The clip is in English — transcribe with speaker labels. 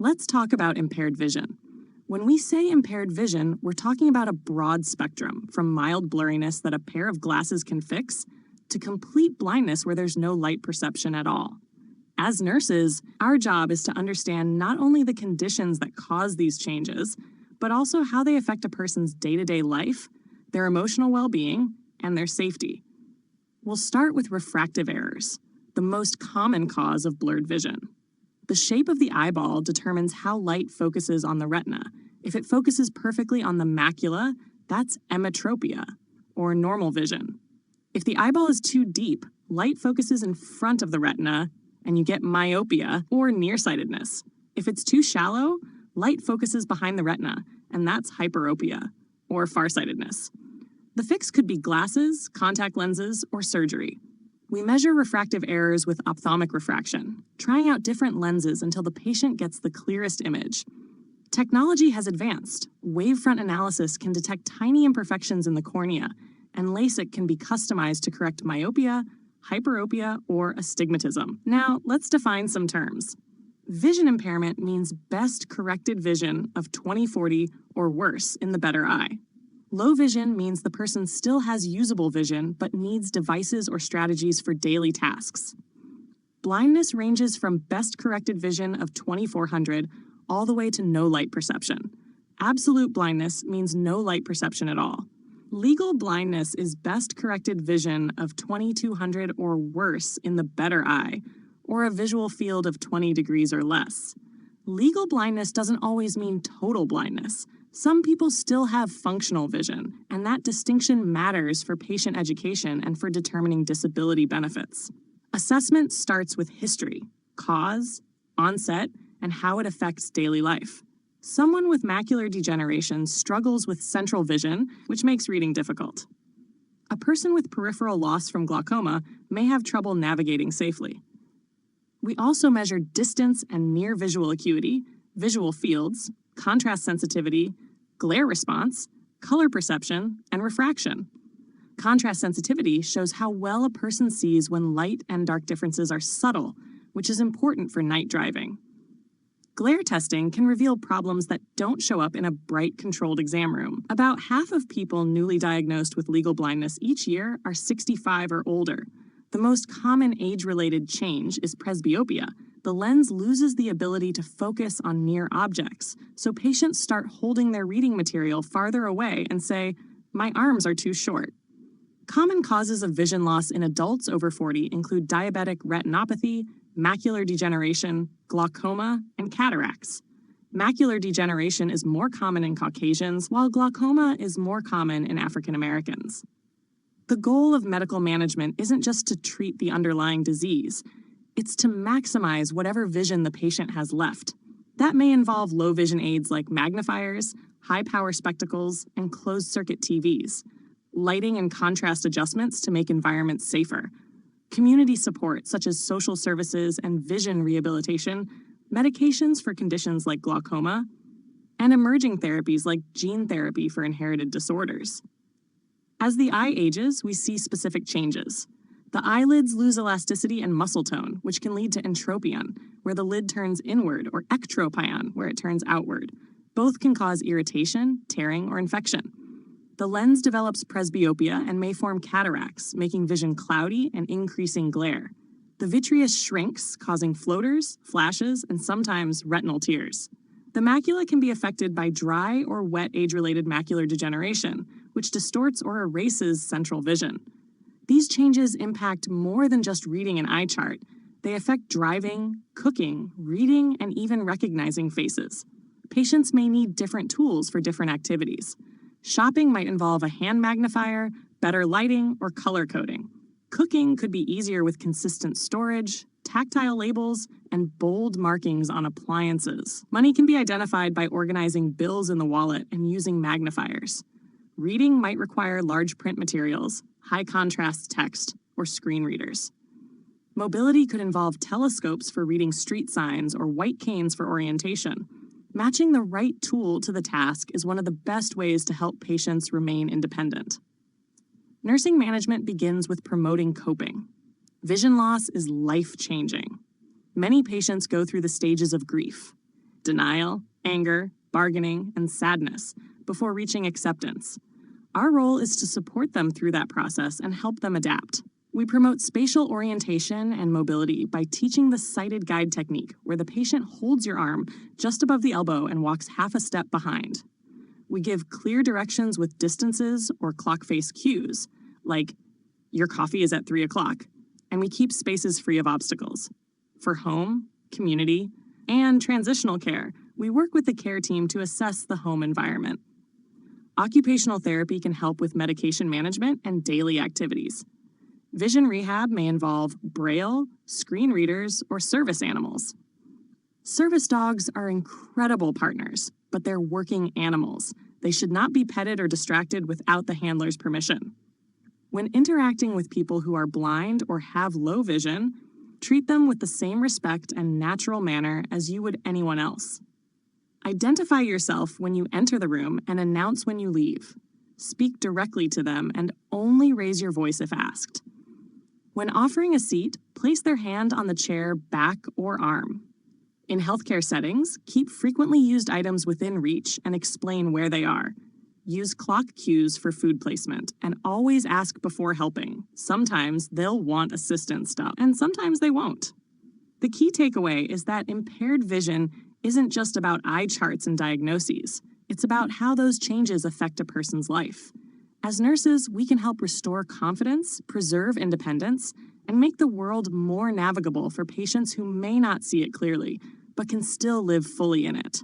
Speaker 1: Let's talk about impaired vision. When we say impaired vision, we're talking about a broad spectrum, from mild blurriness that a pair of glasses can fix to complete blindness where there's no light perception at all. As nurses, our job is to understand not only the conditions that cause these changes, but also how they affect a person's day-to-day life, their emotional well-being, and their safety. We'll start with refractive errors, the most common cause of blurred vision. The shape of the eyeball determines how light focuses on the retina. If it focuses perfectly on the macula, that's emmetropia, or normal vision. If the eyeball is too deep, light focuses in front of the retina, and you get myopia, or nearsightedness. If it's too shallow, light focuses behind the retina, and that's hyperopia, or farsightedness. The fix could be glasses, contact lenses, or surgery. We measure refractive errors with ophthalmic refraction, trying out different lenses until the patient gets the clearest image. Technology has advanced. Wavefront analysis can detect tiny imperfections in the cornea, and LASIK can be customized to correct myopia, hyperopia, or astigmatism. Now, let's define some terms. Vision impairment means best corrected vision of 20/40 or worse in the better eye. Low vision means the person still has usable vision but needs devices or strategies for daily tasks. Blindness ranges from best corrected vision of 2400 all the way to no light perception. Absolute blindness means no light perception at all. Legal blindness is best corrected vision of 2200 or worse in the better eye, or a visual field of 20 degrees or less. Legal blindness doesn't always mean total blindness. Some people still have functional vision, and that distinction matters for patient education and for determining disability benefits. Assessment starts with history, cause, onset, and how it affects daily life. Someone with macular degeneration struggles with central vision, which makes reading difficult. A person with peripheral loss from glaucoma may have trouble navigating safely. We also measure distance and near visual acuity, visual fields, contrast sensitivity, glare response, color perception, and refraction. Contrast sensitivity shows how well a person sees when light and dark differences are subtle, which is important for night driving. Glare testing can reveal problems that don't show up in a bright, controlled exam room. About half of people newly diagnosed with legal blindness each year are 65 or older. The most common age-related change is presbyopia. The lens loses the ability to focus on near objects, so patients start holding their reading material farther away and say, "My arms are too short." Common causes of vision loss in adults over 40 include diabetic retinopathy, macular degeneration, glaucoma, and cataracts. Macular degeneration is more common in Caucasians, while glaucoma is more common in African Americans. The goal of medical management isn't just to treat the underlying disease. It's to maximize whatever vision the patient has left. That may involve low vision aids like magnifiers, high-power spectacles, and closed-circuit TVs, lighting and contrast adjustments to make environments safer, community support such as social services and vision rehabilitation, medications for conditions like glaucoma, and emerging therapies like gene therapy for inherited disorders. As the eye ages, we see specific changes. The eyelids lose elasticity and muscle tone, which can lead to entropion, where the lid turns inward, or ectropion, where it turns outward. Both can cause irritation, tearing, or infection. The lens develops presbyopia and may form cataracts, making vision cloudy and increasing glare. The vitreous shrinks, causing floaters, flashes, and sometimes retinal tears. The macula can be affected by dry or wet age-related macular degeneration, which distorts or erases central vision. These changes impact more than just reading an eye chart. They affect driving, cooking, reading, and even recognizing faces. Patients may need different tools for different activities. Shopping might involve a hand magnifier, better lighting, or color coding. Cooking could be easier with consistent storage, tactile labels, and bold markings on appliances. Money can be identified by organizing bills in the wallet and using magnifiers. Reading might require large print materials, high-contrast text, or screen readers. Mobility could involve telescopes for reading street signs or white canes for orientation. Matching the right tool to the task is one of the best ways to help patients remain independent. Nursing management begins with promoting coping. Vision loss is life-changing. Many patients go through the stages of grief. denial, anger, bargaining, and sadness before reaching acceptance. Our role is to support them through that process and help them adapt. We promote spatial orientation and mobility by teaching the sighted guide technique, where the patient holds your arm just above the elbow and walks half a step behind. We give clear directions with distances or clock face cues, like, your coffee is at 3 o'clock, and we keep spaces free of obstacles. For home, community, and transitional care, we work with the care team to assess the home environment. Occupational therapy can help with medication management and daily activities. Vision rehab may involve braille, screen readers, or service animals. Service dogs are incredible partners, but they're working animals. They should not be petted or distracted without the handler's permission. When interacting with people who are blind or have low vision, treat them with the same respect and natural manner as you would anyone else. Identify yourself when you enter the room and announce when you leave. Speak directly to them and only raise your voice if asked. When offering a seat, place their hand on the chair, back, or arm. In healthcare settings, keep frequently used items within reach and explain where they are. Use clock cues for food placement and always ask before helping. Sometimes they'll want assistance stuff, and sometimes they won't. The key takeaway is that impaired vision isn't just about eye charts and diagnoses. It's about how those changes affect a person's life. As nurses, we can help restore confidence, preserve independence, and make the world more navigable for patients who may not see it clearly, but can still live fully in it.